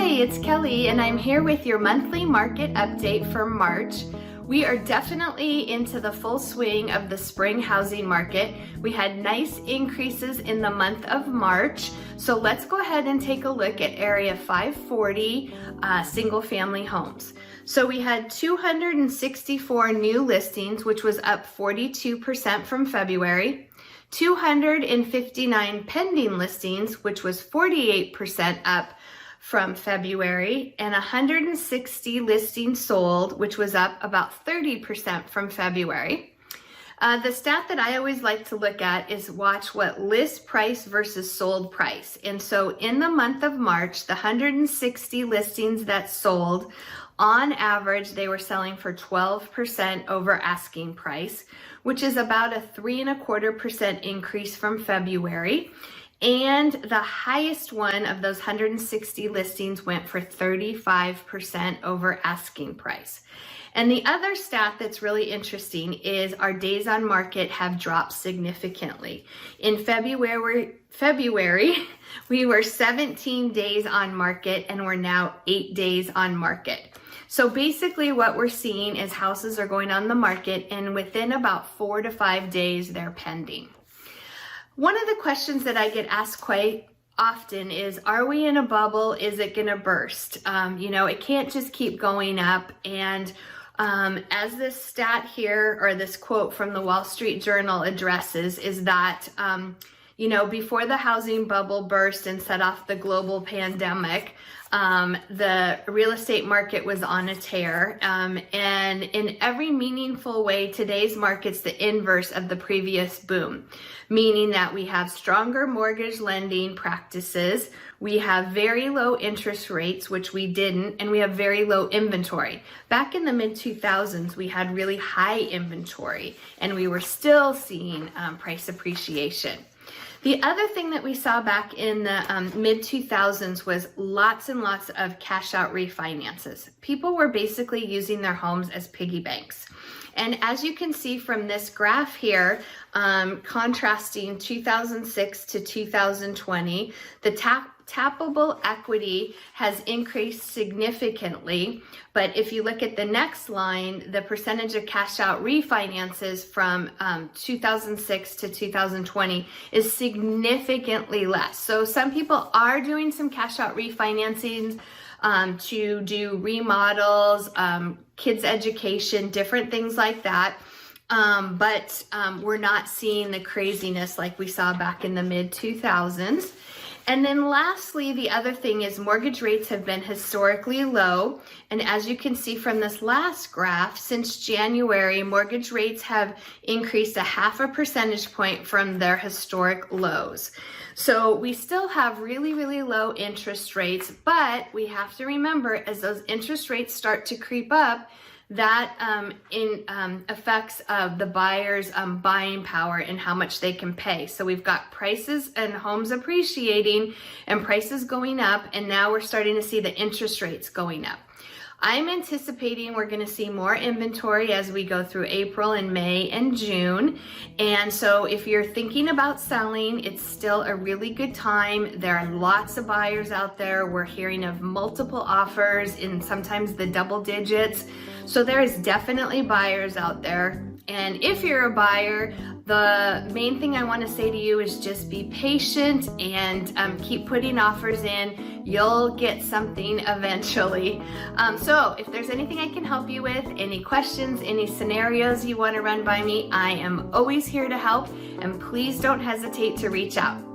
Hi, it's Kelly, and I'm here with your monthly market update for March. We are definitely into the full swing of the spring housing market. We had nice increases in the month of March. So let's go ahead and take a look at Area 540 single family homes. So we had 264 new listings, which was up 42% from February. 259 pending listings, which was 48% up from February, and 160 listings sold, which was up about 30% from February. The stat that I always like to look at is watch what list price versus sold price. And so in the month of March, the 160 listings that sold, on average, they were selling for 12% over asking price, which is about a 3.25% increase from February. And the highest one of those 160 listings went for 35% over asking price. And the other stat that's really interesting is our days on market have dropped significantly. In February, we were 17 days on market and we're now 8 days on market. So basically what we're seeing is houses are going on the market and within about 4 to 5 days, they're pending. One of the questions that I get asked quite often is, are we in a bubble? Is it going to burst? It can't just keep going up. And as this stat here, or this quote from the Wall Street Journal addresses, is that, before the housing bubble burst and set off the global pandemic, the real estate market was on a tear. And in every meaningful way, today's market's the inverse of the previous boom, meaning that we have stronger mortgage lending practices, we have very low interest rates, which we didn't, and we have very low inventory. Back in the mid-2000s, we had really high inventory, and we were still seeing price appreciation. The other thing that we saw back in the mid-2000s was lots and lots of cash out refinances. People were basically using their homes as piggy banks. And as you can see from this graph here, contrasting 2006 to 2020, the tappable equity has increased significantly. But if you look at the next line, the percentage of cash out refinances from 2006 to 2020 is significantly less. So some people are doing some cash out refinancing to do remodels, kids' education, different things like that. But we're not seeing the craziness like we saw back in the mid-2000s. And then lastly, the other thing is mortgage rates have been historically low. And as you can see from this last graph, since January, mortgage rates have increased 0.5 percentage point from their historic lows. So we still have really, really low interest rates, but we have to remember as those interest rates start to creep up, that affects the buyer's buying power and how much they can pay. So we've got prices and homes appreciating and prices going up, and now we're starting to see the interest rates going up. I'm anticipating we're going to see more inventory as we go through April and May and June. And so if you're thinking about selling, it's still a really good time. There are lots of buyers out there. We're hearing of multiple offers in sometimes the double digits. So there is definitely buyers out there. And if you're a buyer, the main thing I want to say to you is just be patient and keep putting offers in. You'll get something eventually. So if there's anything I can help you with, any questions, any scenarios you want to run by me, I am always here to help. And please don't hesitate to reach out.